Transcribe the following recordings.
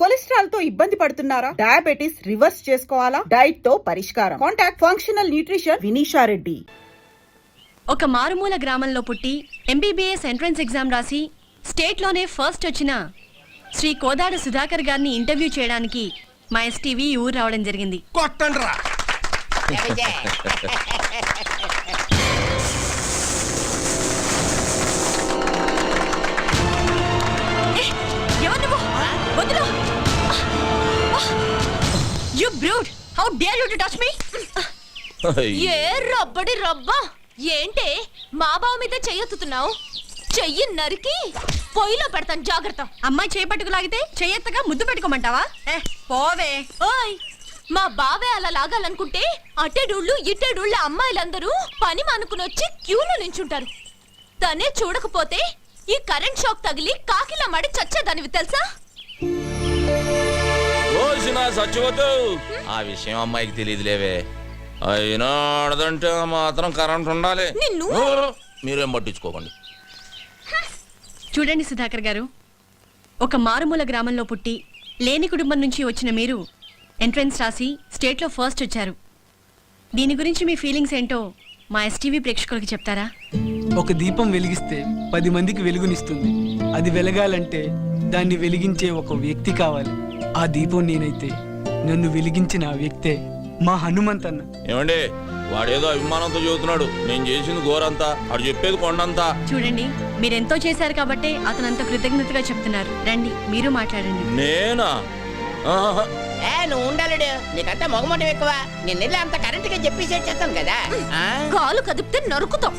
Cholesterol తో ఇబ్బంది పడుతున్నారా? డయాబెటిస్ రివర్స్ చేసుకోవాలా? డైట్ తో పరిష్కారం. Contact functional nutrition Vinisha Reddy. ఒక మారుమూల గ్రామంలో పుట్టి ఎంబీబీఎస్ ఎంట్రన్స్ ఎగ్జామ్ రాసి స్టేట్ లోనే ఫస్ట్ వచ్చిన శ్రీ కోదాడ సుధాకర్ గారిని ఇంటర్వ్యూ చేయడానికి మా ఎస్టీవీ ఊరు రావడం జరిగింది. కొట్టండ్రా. You brute! How dare you to touch me? ఏ రబ్బడి రబ్బా ఏంటే మా బావ మీద చెయ్యెత్తుతున్నావు? చెయ్యి నరికి పొయ్యిలో పెడతాను, జాగ్రత్త. అమ్మాయి చేపట్టుకు లాగితే చెయ్యెత్తగా ముద్దు పెట్టుకోమంటావా? పోవే. ఓయ్, మా బావే అలా లాగాలనుకుంటే అట్టేడూళ్ళు ఇట్టేడూళ్ళ అమ్మాయిలందరూ పని మానుకుని వచ్చి క్యూలో నించుంటారు. తనే చూడకపోతే ఈ కరెంట్ షాక్ తగిలి కాకిలా మడి చచ్చేదానివి తెలుసా? సచ్చిపోతూ ఆ విషయం అమ్మాయికి తెలియదులేవే. అయినా ఆడదంటే మాత్రం కరెంట్ ఉండాలి. మీరేం పట్టించుకోకండి. చూడండి సుధాకర్ గారు, ఒక మారుమూల గ్రామంలో పుట్టి లేని కుటుంబం నుంచి వచ్చిన మీరు ఎంట్రన్స్ రాసి స్టేట్లో ఫస్ట్ వచ్చారు. దీని గురించి మీ ఫీలింగ్స్ ఏంటో మా ఎస్టీవీ ప్రేక్షకులకి చెప్తారా? ఒక దీపం వెలిగిస్తే 10 మందికి వెలుగునిస్తుంది. అది వెలగాలంటే దాన్ని వెలిగించే ఒక వ్యక్తి కావాలి. ఆ దీపం నేనైతే నన్ను వెలిగించిన ఆ వ్యక్తే మా హనుమంతన్న. ఏమండి, వాడేదో అభిమానంతో చెబుతున్నాడు. నేను చేసింది ఘోరంతా, వాడు చెప్పేది కొండంతా. చూడండి, మీరెంతో చేశారు కాబట్టి అతను అంత కృతజ్ఞతగా చెప్తున్నారు. రండి, మీరు మాట్లాడండి. నేనా? నువ్వు ఉండాలడు, నీకంతా మొగమొట్టం ఎక్కువ. నేను అంత కరెంట్ గా చెప్పేసేస్తాను కదా. కాలు కదిపితే నరుకుతాం.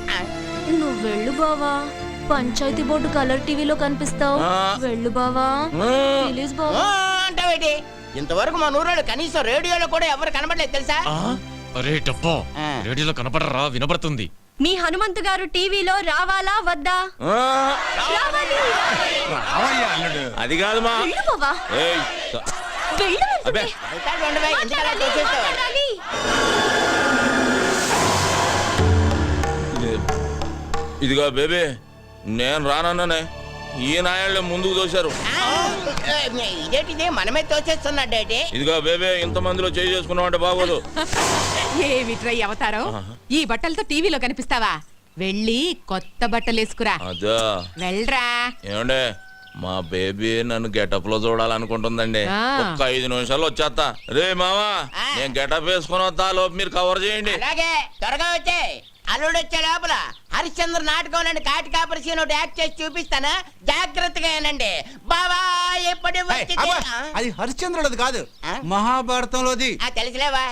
నువ్వు వెళ్ళు బావా, పంచాయతీ బోర్డు కలర్ టీవీలో కనిపిస్తావు. వెళ్ళు బావా, ప్లీజ్ బావా. అంటావేటి? ఇంతవరకు మా నూరాడు కనీసం రేడియోలో కూడా ఎవరు కనబడలేదు తెలుసా? అరే డబ్బా, రేడియోలో కనపడరా? వినపడుతుంది. మీ హనుమంతు గారు టీవీలో రావాలా వద్దా? అది కాదు మా. ఇదిగా బేబీ, నేను రానన్నానే, ఈ నాయాళ్ళే ముందుకు తోశారు. ఇదేంటిది మనమే తోచేస్తున్నాడేటి? ఇదిగా బేబీ, ఇంత మందిలో చేయి చేసుకున్నామంటే బాగోదు. ఏమిట్రై అవతారం? ఈ బట్టలతో టీవీలో కనిపిస్తావా? వెళ్ళి కొత్త బట్టలు వేసుకురా. అదా, వెళ్ళరా. ఏమండే, మా బేబీ నన్ను గెటప్ లో చూడాలనుకుంటుందండి. ఒక్క 5 నిమిషాలు వచ్చేస్తా. రే మామా, నేను గెటప్ వేసుకుని వస్తా, లోపు మీరు కవర్ చేయండి. అలాగే, త్వరగా వచ్చే. అల్లుడు వచ్చే లోపల హరిశ్చంద్ర నాటకం కాటి కాపరి సీన్ ఒకటి యాక్ట్ చేసి చూపిస్తాను, జాగ్రత్తగా ఏనండి బావా. ఎప్పుడు అది హరిశ్చంద్రుడు కాదు, మహాభారతంలోది. తెలుసులేవా?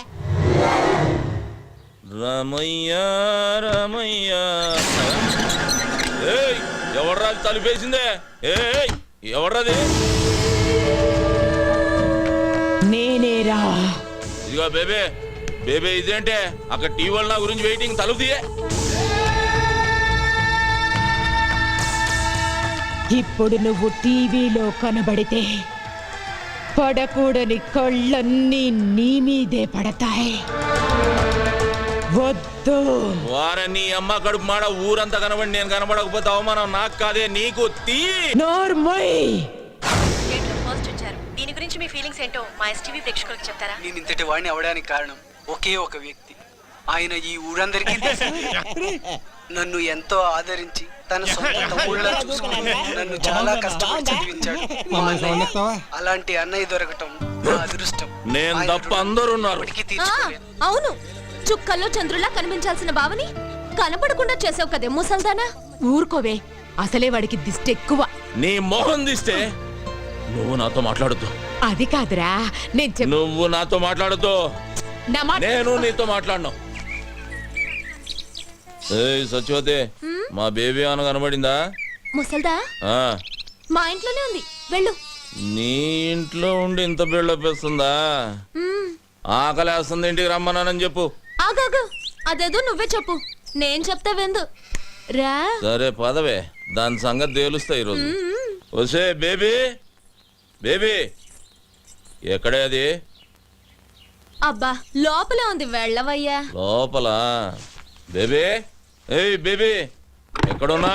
రమయ్య రమయ్య, ఎవడ్రా తలుపేసిందే? ఎవడ్రాది? నేనేరా. ఇదిగో బేబే, బేబే ఇదేంటే అక్కడ టీవీ నా గురించి వెయిటింగ్, తలుపు తీయే. ఇప్పుడు నువ్వు టీవీలో కనబడితే పడకూడని కళ్ళన్నీ నీ మీదే పడతాయి. వద్దు. వారని అమ్మ కడుపు మాడ, ఊరంతా కనబడి నేను కనబడకపోతే అవమానం నాకు కాదే నీకు. ఫస్ట్ వచ్చారు. దీని గురించి మీ ఫీలింగ్స్ ఏంటో మా ఎస్టీవీ ప్రేక్షకులకు చెప్తారా? నేను ఇంతటి వాడిని అవడానికి కారణం ఒకే ఒక వ్యక్తి. ఆయన ఈ ఊరందరికీ నన్ను ఎంతో ఆదరించి తన సొంత తమ్ముళ్ళ చూసుకుని నన్ను చాలా కష్టపడి చదివించాడు. అలాంటి అన్నయ్య దొరకటం నా అదృష్టం. నేను తప్ప అందరూ ఉన్నారు. అవును, చుక్కల్లో చంద్రులా కనిపించాల్సిన బావని కనపడకుండా చేసావు కదే ముసల్దానా. ఊరుకోవే, అసలే వాడికి దిష్టి ఎక్కువ. నీ మొహం దిస్తే నువ్వు నాతో మాట్లాడుతూ. అది కాదురా, నువ్వు నాతో మాట్లాడుతూ, నేను నీతో మాట్లాడను. సత్యవతి, మా బేబీ అన్న కనబడిందా? ముసల్దా మా ఇంట్లోనే ఉంది, వెళ్ళు. నీ ఇంట్లో ఉండి ఇంత బిల్డప్ వేస్తుందా? ఆకలేస్తుంది, ఇంటికి రమ్మన్నానని చెప్పు. ఆగాగు, అదేదో నువ్వే చెప్పు, నేను చెప్తా వెందు రా. సరే పదవే, దాని సంగతి తేలుస్తా ఈరోజు. వసే బేబీ, బేబీ ఎక్కడే అది? అబ్బా, లోపలే ఉంది, వెళ్ళవయ్యా. లోపల? బేబీ, ఏయ్ బేబీ, ఎక్కడున్నా?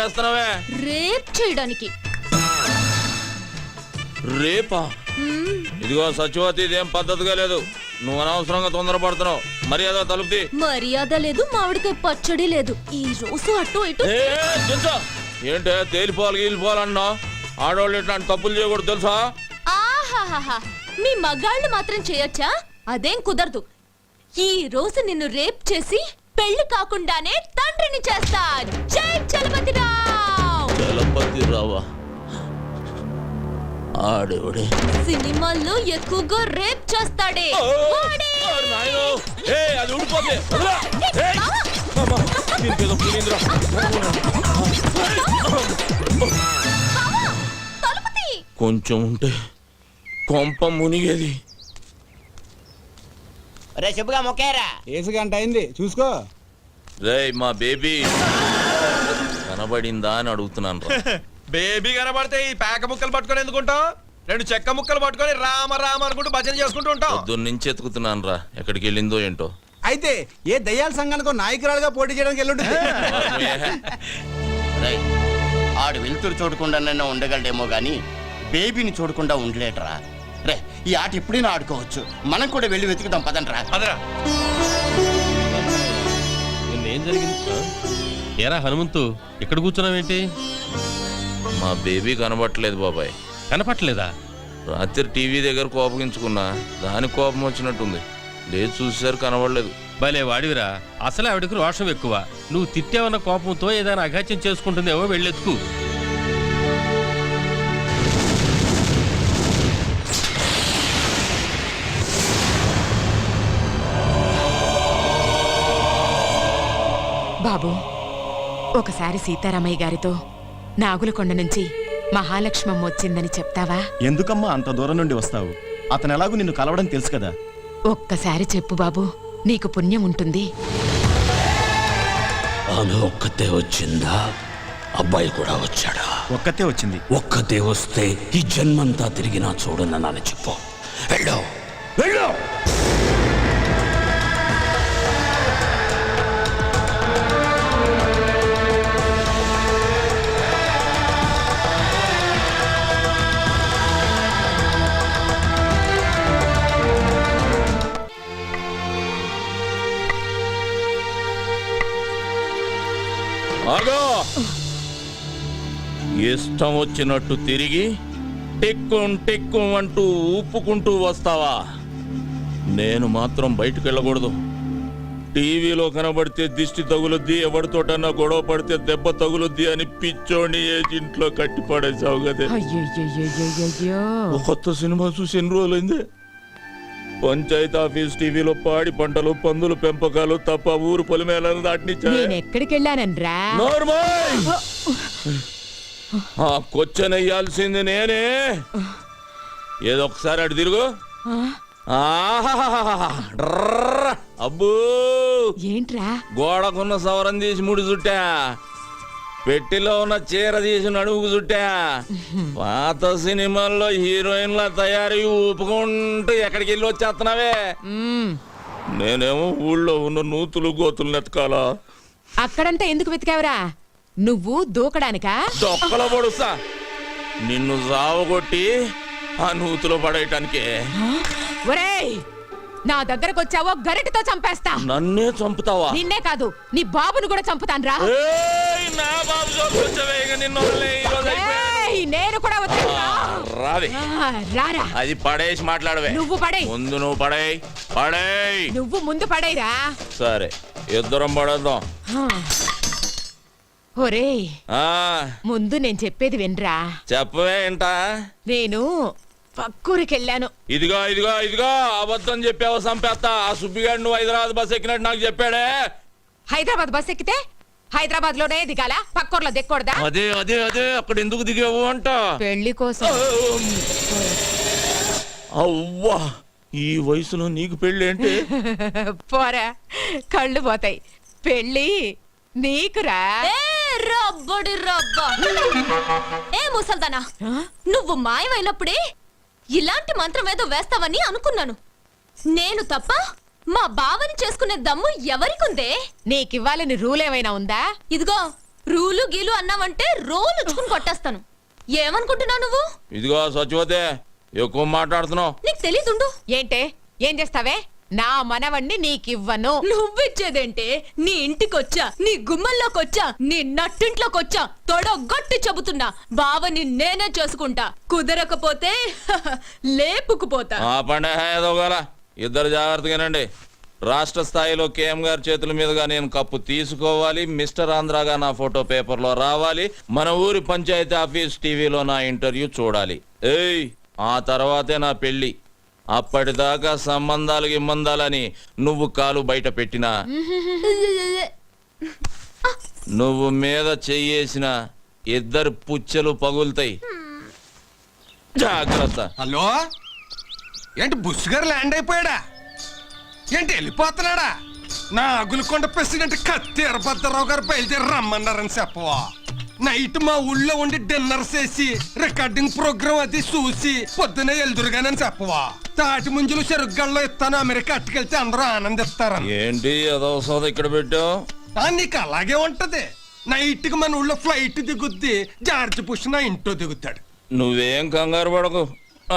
చేస్తున్నావే? రేప్ చేయడానికి. రేపా? ఇదిగో సచివతి, ఇదేం పద్ధతిగా లేదు. నువ్వు అనవసరంగా తొందరపడుతున్నావు. మర్యాద తలుపుది. మర్యాద లేదు, మామిడికాయ పచ్చడి లేదు. ఈ రోజు అటు ఇటు. ఏంటే తేలిపోవాలన్నా? ఆడవాళ్ళు ఇట్లాంటి తప్పులు చేయకూడదు తెలుసా? ఆహాహాహా, మీ మగాళ్ళు మాత్రం చేయొచ్చా? అదేం కుదరదు. ఈ రోజు నిన్ను రేప్ చేసి పెళ్లి కాకుండానే తండ్రిని చేస్తా. జై చలపతిరావు. చలపతిరావా? ఆడేవాడే సినిమాల్లో ఎక్కువగా రేప్ చేస్తాడే వాడే. అది ఊడిపోతే తలుపుతీ. కొంచెం ఉంటే కొంప మునిగేది. రే శుభ్గా మొక్కేరా. ఏసు గంట అయింది చూసుకో. రేయ్ మా బేబీ కనబడిందా అని అడుగుతున్నాను రా. బేబీ కనబడితే ఈ పేక ముక్కలు పట్టుకొని ఎందుకుంటావు? 2 చెక్క ముక్కలు పట్టుకొని రామ రామ అనుకుంటూ భజన చేసుకుంటూ ఉంటావు. పొద్దున్నుంచి ఎత్తుకుతున్నాను రా, ఎక్కడికి వెళ్ళిందో ఏంటో. అయితే ఏ దయ్యాల సంఘానికో నాయకురాలుగా పోటీ చేయడానికి వెళ్ళుంటుంది. రేయ్, ఆడు వెలుతురు చూడకుండా ఉండగలడేమో గాని బేబీని చూడకుండా ఉండలేటరా. రే, ఈ ఆట ఎప్పుడైనా ఆడుకోవచ్చు. మనం కూడా వెళ్ళి వెతుకుదాం పదండ్రా. అదరా ఏం జరిగింది? ఏరా హనుమంతు, ఇక్కడ కూర్చున్నావేంటి? మా బేబీ కనబట్టలేదు బాబాయ్. కనపట్లేదా? రాత్రి టీవీ దగ్గర కోపగించుకున్నా, దానికి కోపం వచ్చినట్టుంది. లేదు చూసేసరి కనబడలేదు. భలే వాడివిరా. అసలే ఆవిడకి రోషం ఎక్కువ. నువ్వు తిట్టావన్న కోపంతో ఏదైనా అఘాత్యం చేసుకుంటుందేమో, వెళ్ళెత్తుకు. బాబు, ఒకసారి సీతారామయ్య గారితో నాగులకొండ నుంచి మహాలక్ష్మమ్మ వచ్చిందని చెప్తావా? ఎందుకమ్మా అంత దూరం నుండి వస్తావు? అతను ఎలాగూ నిన్ను కలవడం తెలుసు కదా. ఒక్కసారి చెప్పు బాబు, నీకు పుణ్యం ఉంటుంది. ఆమె ఒక్కతే వచ్చిందా? అబ్బాయి కూడా వచ్చాడా? ఒక్కతే వచ్చింది. ఒక్కతే వస్తే ఈ జన్మంతా తిరిగినా చూడనని చెప్పు. వెళ్ళు వెళ్ళు. ఆగో! ఇష్టం వచ్చినట్టు తిరిగి టిక్కు అంటూ ఊపుకుంటూ వస్తావా? నేను మాత్రం బయటకు వెళ్ళకూడదు. టీవీలో కనబడితే దిష్టి తగులుద్ది, ఎవరితోటన్నా గొడవ పడితే దెబ్బ తగులుద్ది అని పిచ్చోని ఇంట్లో కట్టి పడేసావు కదే. కొత్త సినిమా చూసి ఎన్ని రోజులైంది? పంచాయతీ ఆఫీస్ టీవీలో పాడి పంటలు, పందులు పెంపకాలు తప్ప ఊరు పొలిమేళను దాటినిచ్చా. ఎక్కడికెళ్ళానన్రా? ఆ కొచ్చన వేయాల్సింది నేనే. ఏదో ఒకసారి అటు తిరుగు. అబ్బో, ఏంట్రా? గోడకున్న సవరం తీసి ముడి చుట్టా, పెట్టిలో ఉన్న చీర తీసి నడుముకు చుట్టా. పాత సినిమాల్లో హీరోయిన్ల తయారీ ఊపుకుంటూ ఎక్కడికి వెళ్ళి వచ్చేస్తున్నావే. నేనేమో ఊళ్ళో ఉన్న నూతులు గోతులు నెతకాలా? అక్కడంతా ఎందుకు వెతికావురా? నువ్వు దూకడానికా? దొక్కలో పడుస్తా నిన్ను సావగొట్టి ఆ నూతులో పడేయటానికే. ఒరేయ్, నా దగ్గరకు వచ్చావో గరిటతో చంపేస్తా. నన్నే చంపుతావా? నిన్నే కాదు, నీ బాబును కూడా చంపుతాన్రా. నా బాబు చంపొచ్చవే, ఇక నిన్ను వదిలే, ఈ రోజు అయిపోయింది. నేను కూడా వచ్చాను. రావే. రారా. అది పడేసి మాట్లాడవే. నువ్వు పడేయ్. ముందు నువ్వు పడేయ్. పడేయ్. నువ్వు ముందు పడేరా. సరే, ఇద్దరం పడేద్దాం. ఒరేయ్, ఆ ముందు నేను చెప్పేది వినరా. చెప్పవే ఏంటా? నేను పక్కూరికెళ్ళాను. ఇదిగో ఇదిగో ఇదిగో, అబద్ధం చెప్పావు, సంపేస్తా. ఆ సుబ్బిగాడు నువ్వు హైదరాబాద్ బస్ ఎక్కినట్టు నాకు చెప్పాడే. హైదరాబాద్ బస్ ఎక్కితే హైదరాబాద్ లోనే దిగాల, పక్కూర్లో దిక్కకూడదా? అదే అదే అదే, అక్కడ ఎందుకు దిగావు అంట. పెళ్లి కోసం. అవ్వా, ఈ వయసులో నీకు పెళ్ళి ఏంటి? పోరా, కళ్ళు పోతాయి. పెళ్ళి నీకురా. రబ్బడి రబ్బ. ఏ ముసల్దానా, నువ్వు మాయమైనప్పుడే ఇలాంటి మంత్రం ఏదో వేస్తావని అనుకున్నాను. నేను తప్ప మా బావని చేసుకునే దమ్ము ఎవరికుందే? నీకివ్వాలని రూల్ ఏమైనా ఉందా? ఇదిగో, రూలు గీలు అన్నావంటే రోలు ఉచ్చుకుని కొట్టేస్తాను. ఏమనుకుంటున్నావు నువ్వు? ఇదిగో సచివతే ఎక్కువ మాట్లాడుతున్నావు. నీకు తెలీదుండు. ఏంటే ఏం చేస్తావే? నా మనవణ్ణి నీకివ్వను. నువ్విచ్చేదేంటే? నీ ఇంటికొచ్చా, నీ గుమ్మల్లోకొచ్చా, నీ నట్టింట్లోకొచ్చా తొడగొట్టి చెబుతున్నా, బావని నేనే చేసుకుంటా. కుదరకపోతే లేపుకుపోతా. ఆ పండే ఏదో గల ఇద్దరు జాగ్రత్తగానండి. రాష్ట్ర స్థాయిలో కేఎం గారి చేతుల మీదుగా నేను కప్పు తీసుకోవాలి. మిస్టర్ ఆంధ్రాగా నా ఫోటో పేపర్లో రావాలి. మన ఊరి పంచాయతీ ఆఫీస్ టీవీలో నా ఇంటర్వ్యూ చూడాలి. ఏయ్, ఆ తర్వాతే నా పెళ్లి. అప్పటిదాకా సంబంధాలు గిమ్మందాలని నువ్వు కాలు బయట పెట్టినా, నువ్వు మీద చెయ్యేసిన ఇద్దరు పుచ్చెలు పగులుతాయి. జాగ్రత్త. హలో, ఏంటి బుస్ గారు ల్యాండ్ అయిపోయాడా? ఏంటి వెళ్ళిపోతున్నాడా? నా అగులకొండ ప్రెసిడెంట్ కత్తి ఎర్రభద్రరావు గారు బయలుదేరి రమ్మన్నారని చెప్పవా? నైట్ మా ఊళ్ళో ఉండి డిన్నర్ చేసి రికార్డింగ్ ప్రోగ్రామ్ అది చూసి పొద్దునే ఎల్దురుగానని చెప్పవా? తాటి ముంజులు చెరుగ్గల్లో ఇస్తాను, అమెరికా అట్టుకెళ్తే అందరూ ఆనందిస్తారని. ఏంటి అదో సోద ఇక్కడ పెట్టావు? నీకు అలాగే ఉంటది. నైట్ కి మన ఊళ్ళో ఫ్లైట్ దిగుద్ది, జార్జ్ బుష్ నా ఇంట్లో దిగుతాడు. నువ్వేం కంగారు పడకు,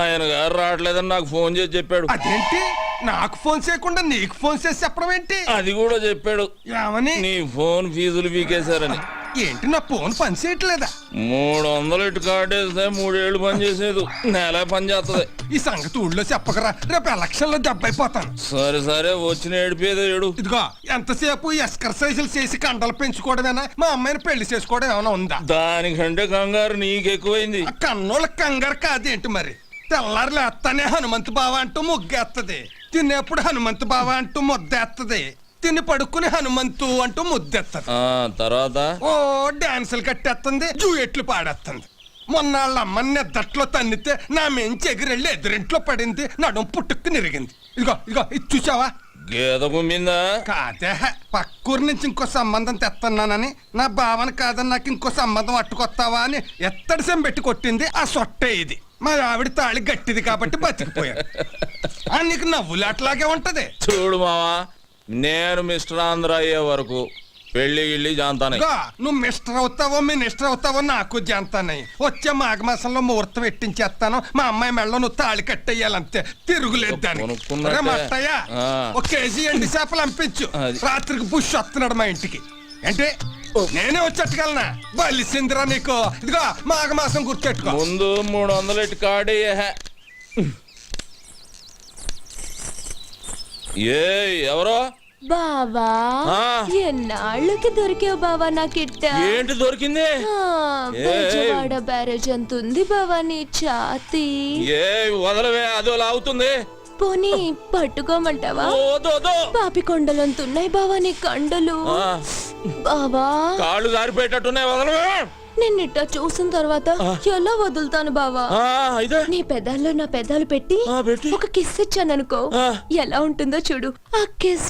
ఆయన గారు రావట్లేదని నాకు ఫోన్ చేసి చెప్పాడు. అదేంటి నాకు ఫోన్ చేయకుండా నీకు ఫోన్ చేసి చెప్పడం ఏంటి? అది కూడా చెప్పాడు. ఏమని? నీ ఫోన్ ఫీజులు పీకేశారని. ఏంటి నా ఫోన్ పని చేయట్లేదా? 300 ఇటు కార్డేస్తే 3 ఏళ్ళు పని చేసేది, నెల పని చేస్తుంది. ఈ సంగతి ఊళ్ళో చెప్పకరా, రేపు ఎలక్షన్ లో దెబ్బైపోతాను. సరే సరే, వచ్చిన ఏడిపోయేది ఏడు. ఇదిగో ఎంతసేపు ఎక్సర్సైజులు చేసి కండలు పెంచుకోవడమేనా? మా అమ్మాయిని పెళ్లి చేసుకోవడం ఏమైనా ఉందా? దానికంటే కంగారు నీకెక్కువైంది. కన్నోళ్ళ కంగారు కాదేంటి మరి? తెల్లారు లేస్తానే హనుమంతు బావ అంటూ ముగ్గేస్తుంది, తినేప్పుడు హనుమంతు బావ అంటూ ముద్దేస్తుంది, తిని పడుకుని హనుమంతు అంటూ ముద్దెత్తది. తర్వాత ఓ డాన్సులు కట్టేస్తుంది, జూయెట్లు పాడేస్తుంది. మొన్న వాళ్ళ అమ్మని నిద్దట్లో తన్నితే నా మెంచి ఎగిరెళ్ళి ఎదురింట్లో పడింది, నడుం పుట్టుక్కు నిరిగింది. ఇదిగో ఇదిగో ఇది చూసావా? గేద కుమ్మిందా? కాదే, పక్కూరు నుంచి ఇంకో సంబంధం తెస్తున్నానని, నా భావన కాదని నాకు ఇంకో సంబంధం అట్టుకొస్తావా అని ఎత్తడి సెం పెట్టి కొట్టింది. ఆ సొట్టే ఇది. మా ఆవిడ తాళి గట్టిది కాబట్టి బతికిపోయాడు. నీకు నవ్వులాట్లాగే ఉంటది. చూడు మావా, నేను మిస్టర్ ఆంధ్ర అయ్యే వరకు పెళ్లి గిళ్ళి జాంతానే. నువ్వు మిస్టర్ అవుతావో మినిస్టర్ అవుతావో నాకు జాంతానే. వచ్చే మాఘమాసంలో ముహూర్తం పెట్టించేస్తాను. మా అమ్మాయి మెళ్ళలో నువ్వు తాళి కట్టేయాలంతే, తిరుగులేదు దానికి. మట్టయ్యా, ఒక కేజీ ఎండి చేపలు పంపించు. రాత్రికి బుష్ వస్తున్నాడు మా ఇంటికి. అంటే నేనే వచ్చేట్టుకెళ్ళనా? బలిసిందిరా నీకు. ఇదిగో మాఘమాసం గుర్తెట్టుకో. ముందు 300 ఇటు కార్డే. ఏ ఎవరో బావా, ఎన్నాళ్ళకి దొరికావు బావా నాకిట్ట. ఏంటి దొరికింది? బెజవాడ బ్యారేజ్ అంతుంది బావా నీ ఛాతీ. ఏ వదలవే, అదో లాగుతుంది. పోనీ పట్టుకోమంటావా? పాపి కొండలంతున్నాయి బావా నీ కండలు. బావా కాళ్ళు జారిపోయేటట్టున్నాయి, వదలవే. నిన్నిట్ట చూసిన తర్వాత ఎలా వదులుతాను బావా? నీ పెదాల్లో నా పెదాలు పెట్టి ఒక కిస్ ఇచ్చాననుకో, ఎలా ఉంటుందో చూడు ఆ కిస్.